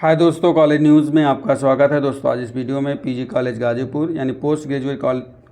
हाय दोस्तों, college news में आपका स्वागत है। दोस्तों आज इस वीडियो में पीजी कॉलेज गाजीपुर यानी पोस्ट ग्रेजुएट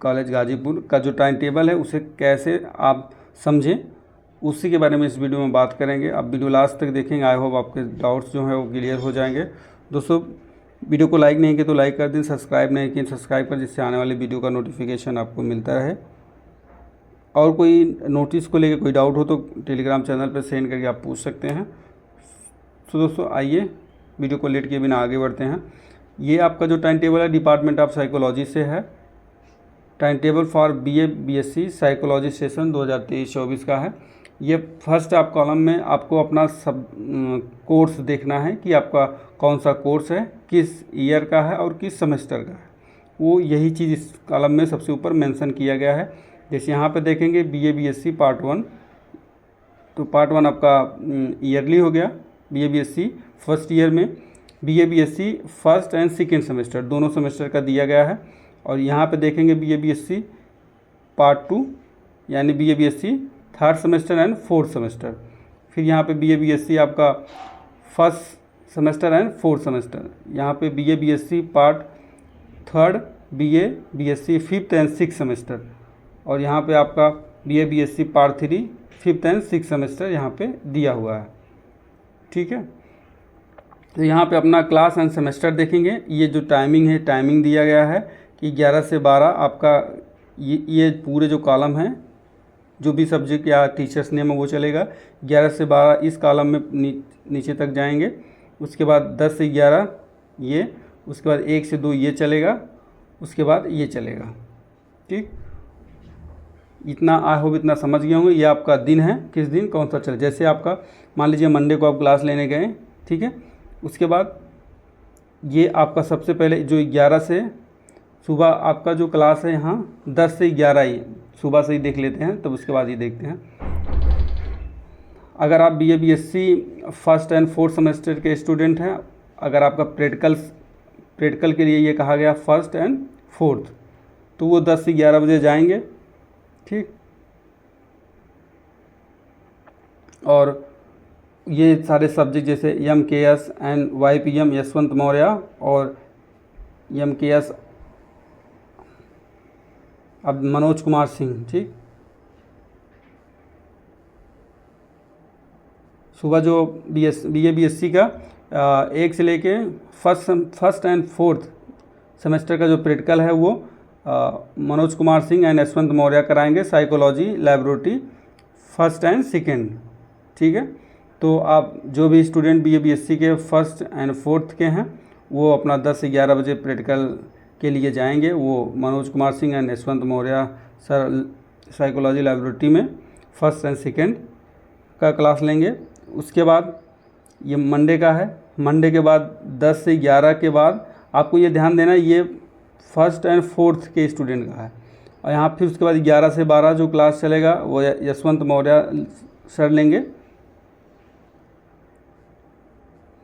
कॉलेज गाजीपुर का जो टाइम टेबल है उसे कैसे आप समझें उसी के बारे में इस वीडियो में बात करेंगे। आप वीडियो लास्ट तक देखेंगे, आई होप आपके डाउट्स जो है वो क्लियर हो जाएंगे। दोस्तों वीडियो को लाइक नहीं किया तो लाइक कर दें, सब्सक्राइब नहीं किए सब्सक्राइब कर, जिससे आने वाली वीडियो का नोटिफिकेशन आपको मिलता रहे। और कोई नोटिस को लेकर कोई डाउट हो तो टेलीग्राम चैनल पर सेंड करके आप पूछ सकते हैं। तो दोस्तों आइए वीडियो को लेट के बिना आगे बढ़ते हैं। ये आपका जो टाइम टेबल है डिपार्टमेंट ऑफ साइकोलॉजी से है। Time table for BA BSc psychology session 2023-24 का है। ये फर्स्ट आप कॉलम में आपको अपना सब कोर्स देखना है कि आपका कौन सा कोर्स है, किस ईयर का है और किस सेमेस्टर का है। वो यही चीज़ इस कॉलम में सबसे ऊपर मेंशन किया गया है। जैसे यहाँ पे देखेंगे बीए बीएससी पार्ट 1, तो पार्ट 1 आपका ईयरली हो गया। बीए बीएससी फर्स्ट ईयर में BA BSc first and second semester दोनों सेमेस्टर का दिया गया है। और यहाँ पे देखेंगे बीए बीएससी पार्ट 2 यानी BA BSc third semester and fourth semester. फिर यहाँ पे बीए बीएससी आपका first semester and fourth semester. यहाँ पे BA BSc part third, BA BSc fifth and six semester. और यहाँ पे आपका BA BSc part 3 fifth and six semester यहाँ पे दिया हुआ है। ठीक है, तो यहाँ पे अपना क्लास एंड सेमेस्टर देखेंगे। ये जो टाइमिंग है, टाइमिंग दिया गया है कि 11 से 12 आपका ये पूरे जो कॉलम है, जो भी सब्जेक्ट या टीचर्स नेम है वो चलेगा। 11 से 12 इस कॉलम में नीचे तक जाएंगे। उसके बाद 10 से 11 ये, उसके बाद 1 से 2 ये चलेगा, उसके बाद ये चलेगा। ठीक, इतना आई होप इतना समझ गए होंगे। ये आपका दिन है, किस दिन कौन सा चले। जैसे आपका मान लीजिए मंडे को आप क्लास लेने गए, ठीक है, उसके बाद ये आपका सबसे पहले जो 11 से सुबह आपका जो क्लास है यहाँ 10 से 11 ही सुबह से ही देख लेते हैं, तब उसके बाद ये देखते हैं। अगर आप BA BSc first and fourth semester के स्टूडेंट हैं, अगर आपका प्रैक्टिकल के लिए ये कहा गया फर्स्ट एंड फोर्थ, तो वो 10 से 11 बजे जाएंगे। ठीक, और ये सारे सब्जेक्ट जैसे MKS and YPM Yashwant Maurya और MKS अब मनोज कुमार सिंह। ठीक, सुबह जो बीए बीएससी का 1 से लेके फर्स्ट एंड फोर्थ सेमेस्टर का जो प्रैक्टिकल है वो मनोज कुमार सिंह एंड यशवंत मौर्य कराएंगे, psychology laboratory first and second. ठीक है, तो आप जो भी स्टूडेंट बीए बीएससी के फर्स्ट एंड फोर्थ के हैं वो अपना 10 से 11 बजे प्रैक्टिकल के लिए जाएंगे। वो Manoj Kumar Singh and Yashwant Maurya sir psychology laboratory में फर्स्ट एंड सेकेंड का क्लास लेंगे। उसके बाद ये मंडे का है। मंडे के बाद 10 से 11 के बाद आपको ये ध्यान देना है ये फर्स्ट एंड फोर्थ के स्टूडेंट का है। और यहाँ फिर उसके बाद 11 से 12 जो क्लास चलेगा वो यशवंत मौर्य सर लेंगे।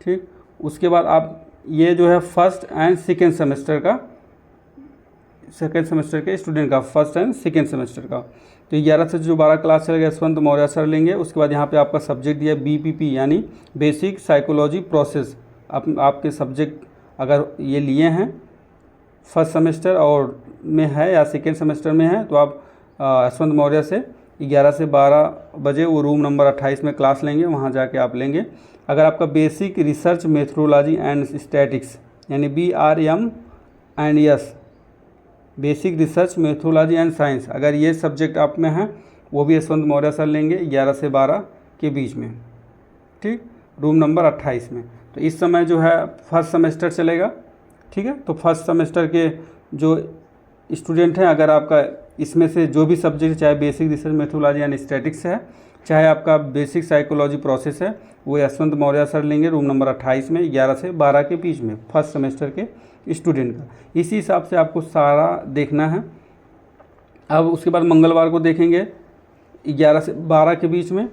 ठीक, उसके बाद आप ये जो है फर्स्ट एंड सेकेंड सेमेस्टर के स्टूडेंट का फर्स्ट एंड सेकेंड सेमेस्टर का, तो 11 से जो 12 क्लास चलेगा यशवंत मौर्य सर लेंगे। उसके बाद यहाँ पे आपका सब्जेक्ट दिया BPP यानी बेसिक साइकोलॉजी प्रोसेस। आपके सब्जेक्ट अगर ये लिए हैं फर्स्ट सेमेस्टर और में है या सेकेंड सेमेस्टर में है तो आप यशवंत मौर्य से 11 से 12 बजे वो रूम नंबर 28 में क्लास लेंगे, वहाँ जाके आप लेंगे। अगर आपका basic research methodology and statics यानी BRM&S basic research methodology and science, अगर ये सब्जेक्ट आप में है वो भी यशवंत मौर्य सर लेंगे 11 से 12 के बीच में। ठीक, रूम नंबर 28 में। तो इस समय जो है फर्स्ट सेमेस्टर चलेगा। ठीक है, तो फर्स्ट सेमेस्टर के जो स्टूडेंट हैं, अगर आपका इसमें से जो भी सब्जेक्ट चाहे basic research methodology and statics है, चाहे आपका बेसिक साइकोलॉजी प्रोसेस है, वो यशवंत मौर्य सर लेंगे रूम नंबर 28 में 11 से 12 के बीच में फर्स्ट सेमेस्टर के स्टूडेंट का। इसी हिसाब से आपको सारा देखना है। अब उसके बाद मंगलवार को देखेंगे 11 से 12 के बीच में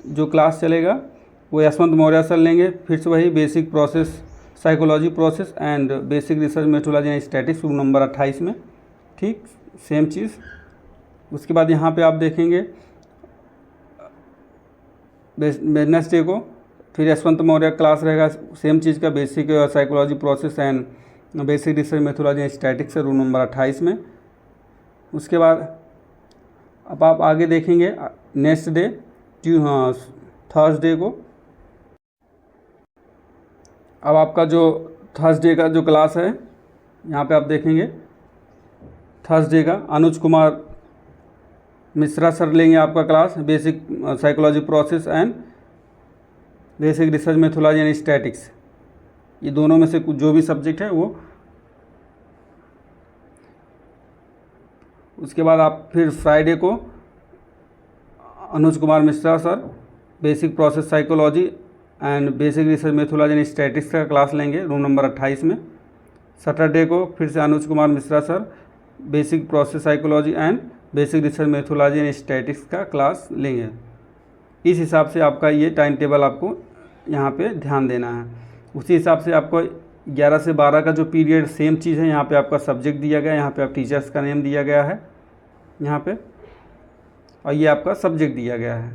जो क्लास चलेगा वो यशवंत मौर्य सर लेंगे। फिर से वही basic process psychology process and basic research methodology and statics room number 28 में। ठीक, सेम चीज़। उसके बाद यहाँ पे आप देखेंगे वेडनेसडे को फिर यशवंत मौर्य क्लास रहेगा सेम चीज़ का, basic psychology process and basic research methodology and statics room number 28 में। उसके बाद अब आप आगे देखेंगे नेक्स्ट डे थर्सडे को। अब आपका जो थर्सडे का जो क्लास है यहाँ पे आप देखेंगे थर्सडे का अनुज कुमार मिश्रा सर लेंगे आपका class, basic psychology process and basic research methodology and statics. ये दोनों में से कुछ जो भी सब्जेक्ट है वो। उसके बाद आप फिर फ्राइडे को Anuj Kumar Mishra sir basic process psychology and basic research methodology and statics का क्लास लेंगे रूम नंबर 28 में। सैटरडे को फिर से Anuj Kumar Mishra sir basic process psychology and basic research methodology and statics का क्लास लेंगे। इस हिसाब से आपका ये टाइम टेबल आपको यहाँ पे ध्यान देना है। उसी हिसाब से आपको 11 से 12 का जो पीरियड सेम चीज़ है, यहाँ पे आपका सब्जेक्ट दिया गया है, यहाँ पे आप टीचर्स का नेम दिया गया है यहाँ पे, और ये आपका सब्जेक्ट दिया गया है।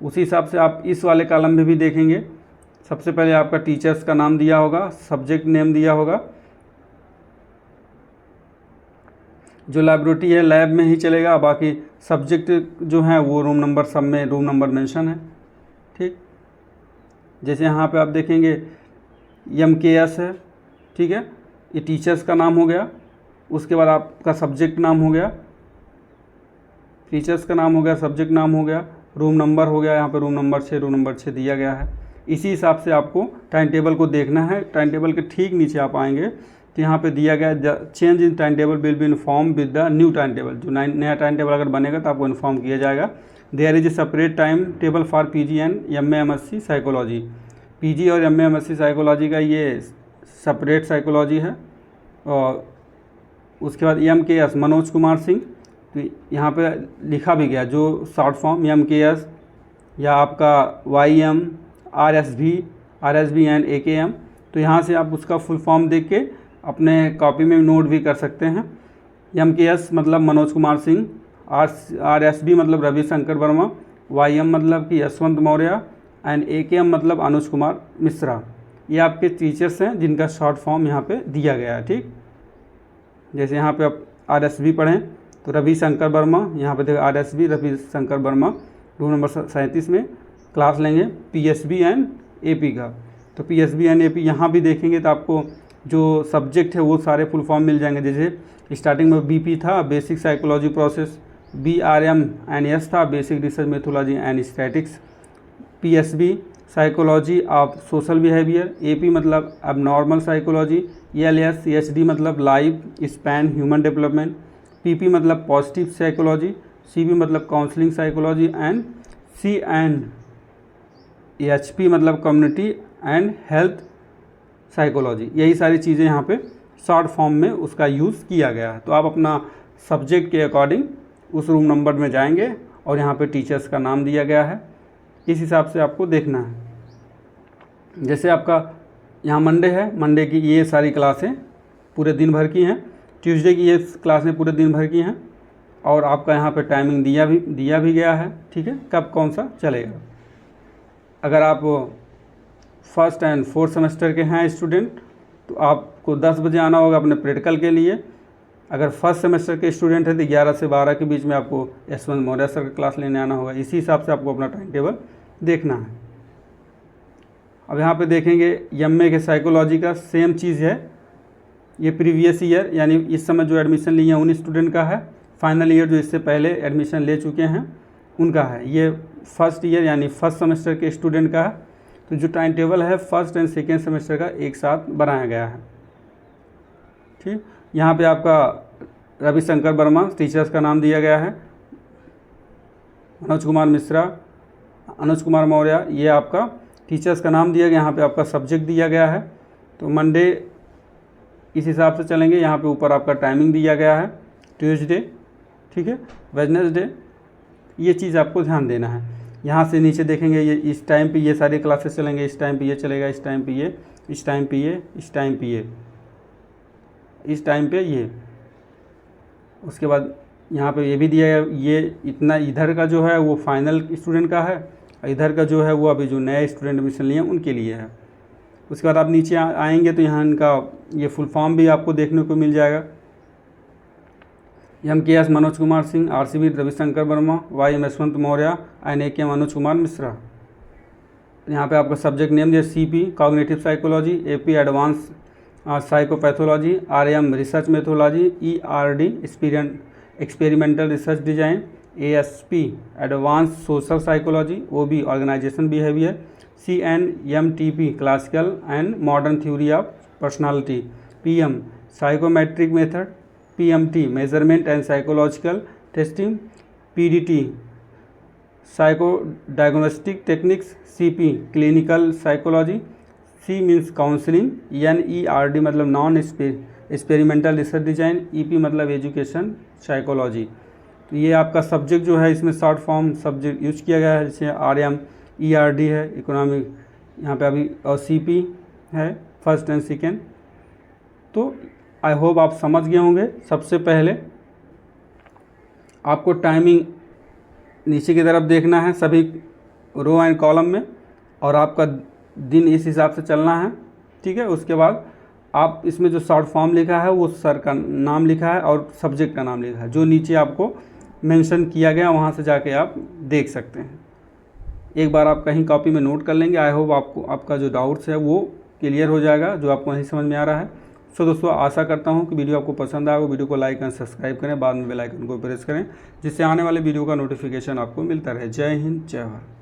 उसी हिसाब से आप इस वाले कॉलम में भी देखेंगे, सबसे पहले आपका टीचर्स का नाम दिया होगा, सब्जेक्ट नेम दिया होगा। जो लैबोरेटरी है लैब में ही चलेगा, बाकी सब्जेक्ट जो है वो रूम नंबर सब में रूम नंबर मेंशन है। ठीक, जैसे यहाँ पे आप देखेंगे MKS है, ठीक है, ये टीचर्स का नाम हो गया। उसके बाद आपका सब्जेक्ट नाम हो गया, टीचर्स का नाम हो गया, सब्जेक्ट नाम हो गया, रूम नंबर हो गया, यहाँ पे रूम नंबर 6 दिया गया है। इसी हिसाब से आपको टाइम टेबल को देखना है। टाइम टेबल के ठीक नीचे आप आएंगे तो यहाँ पे दिया गया the change in time table will be inform with the new time table. जो नया टाइम टेबल अगर बनेगा तो आपको इन्फॉर्म किया जाएगा। There is a separate time table for PG and MA MSc psychology. PG और MA MSc साइकोलॉजी का ये सेपरेट साइकोलॉजी है। और उसके बाद MKS मनोज कुमार सिंह, तो यहाँ पे लिखा भी गया जो शॉर्ट फॉर्म MKS या आपका YM RSB एंड AKM। तो यहाँ से आप उसका फुल फॉर्म देख के अपने कॉपी में नोट भी कर सकते हैं। MKS मतलब मनोज कुमार सिंह, RSB मतलब रविशंकर वर्मा, YM मतलब कि यशवंत मौर्य एंड AKM मतलब अनुज कुमार मिश्रा। ये आपके टीचर्स हैं जिनका शॉर्ट फॉर्म यहाँ पे दिया गया है। ठीक, जैसे यहाँ पे आप RSB पढ़ें तो रविशंकर वर्मा, यहाँ पे देखो RSB Ravishankar Verma room number 37 में क्लास लेंगे PSB एंड AP का। तो PSB एंड AP यहाँ भी देखेंगे तो आपको जो सब्जेक्ट है वो सारे फुल फॉर्म मिल जाएंगे। जैसे स्टार्टिंग में BP था basic psychology process, BRM and S था basic research methodology and statics, PSB psychology of social behaviour, AP मतलब अब नॉर्मल साइकोलॉजी, LS HD मतलब life span human development, PP मतलब पॉजिटिव साइकोलॉजी, CB मतलब counselling psychology and C and HP मतलब community and health psychology. यही सारी चीज़ें यहाँ पे शॉर्ट फॉर्म में उसका यूज़ किया गया है। तो आप अपना सब्जेक्ट के अकॉर्डिंग उस रूम नंबर में जाएंगे और यहाँ पे टीचर्स का नाम दिया गया है, इस हिसाब से आपको देखना है। जैसे आपका यहाँ मंडे है, मंडे की ये सारी क्लासें पूरे दिन भर की हैं, ट्यूसडे की ये क्लासें पूरे दिन भर की हैं, और आपका यहाँ पे टाइमिंग दिया भी गया है। ठीक है, कब कौन सा चलेगा। अगर आप फर्स्ट एंड फोर्थ सेमेस्टर के हैं स्टूडेंट तो आपको 10 बजे आना होगा अपने प्रैक्टिकल के लिए। अगर फर्स्ट सेमेस्टर के स्टूडेंट है तो 11 से 12 के बीच में आपको यशवंत मौर्य सर का क्लास लेने आना होगा। इसी हिसाब से आपको अपना टाइम टेबल देखना है। अब यहाँ पे देखेंगे MA के साइकोलॉजी का सेम चीज़ है। ये प्रीवियस ईयर यानी इस समय जो एडमिशन लिए हैं उन स्टूडेंट का है। फाइनल ईयर जो इससे पहले एडमिशन ले चुके हैं उनका है। ये फर्स्ट ईयर यानी फर्स्ट सेमेस्टर के स्टूडेंट का है। तो जो टाइम टेबल है फर्स्ट एंड सेकेंड सेमेस्टर का एक साथ बनाया गया है। ठीक, यहाँ पे आपका रविशंकर वर्मा टीचर्स का नाम दिया गया है, मनोज कुमार मिश्रा, अनुज कुमार मौर्य, ये आपका टीचर्स का नाम दिया गया। यहाँ पे आपका सब्जेक्ट दिया गया है। तो मंडे इस हिसाब से चलेंगे। यहाँ पे ऊपर आपका टाइमिंग दिया गया है, ट्यूसडे, ठीक है, वेडनेसडे, ये चीज़ आपको ध्यान देना है। यहाँ से नीचे देखेंगे ये इस टाइम पे ये सारे क्लासेस चलेंगे, इस टाइम पे ये चलेगा, इस टाइम पे ये, इस टाइम पे ये, इस टाइम पे ये, इस टाइम पे ये। उसके बाद यहाँ पे ये भी दिया है, ये इतना इधर का जो है वो फाइनल स्टूडेंट का है इधर का जो है वो अभी जो नए स्टूडेंट एडमिशन लिए हैं उनके लिए है। उसके बाद आप नीचे आएंगे तो यहाँ इनका ये फुल फॉर्म भी आपको देखने को मिल जाएगा। MKS Manoj Kumar Singh, RCB Ravishankar Verma, YM Yashwant Maurya, NAK Manoj Kumar Mishra. यहाँ पे आपका सब्जेक्ट नेम दिया CP cognitive psychology, AP advance psychopathology, RM research methodology, ERD experimental research design, ASP advance social psychology, OB organisation behaviour, CNMTP classical and modern theory of personality, PM psychometric method, PMT measurement and psychological testing, PDT psycho diagnostic techniques, CP clinical psychology, C means counselling, NERD मतलब non experimental research design, EP मतलब education psychology. तो ये आपका subject जो है इसमें short form subject use किया गया है, जैसे RM ERD है इकोनॉमिक यहाँ पे अभी, और CP है फर्स्ट एंड सेकेंड। तो आई होप आप समझ गए होंगे। सबसे पहले आपको टाइमिंग नीचे की तरफ देखना है सभी रो एंड कॉलम में, और आपका दिन इस हिसाब से चलना है, ठीक है। उसके बाद आप इसमें जो शॉर्ट फॉर्म लिखा है वो सर का नाम लिखा है और सब्जेक्ट का नाम लिखा है, जो नीचे आपको मेंशन किया गया वहाँ से जाके आप देख सकते हैं। एक बार आप कहीं कॉपी में नोट कर लेंगे। आई होप आपको आपका जो डाउट्स है वो क्लियर हो जाएगा, जो आपको नहीं समझ में आ रहा है। सो दोस्तों, आशा करता हूँ कि वीडियो आपको पसंद आएगा। वीडियो को लाइक एंड सब्सक्राइब करें, बाद में बेल आइकन को प्रेस करें, जिससे आने वाले वीडियो का नोटिफिकेशन आपको मिलता रहे। जय हिंद, जय भारत।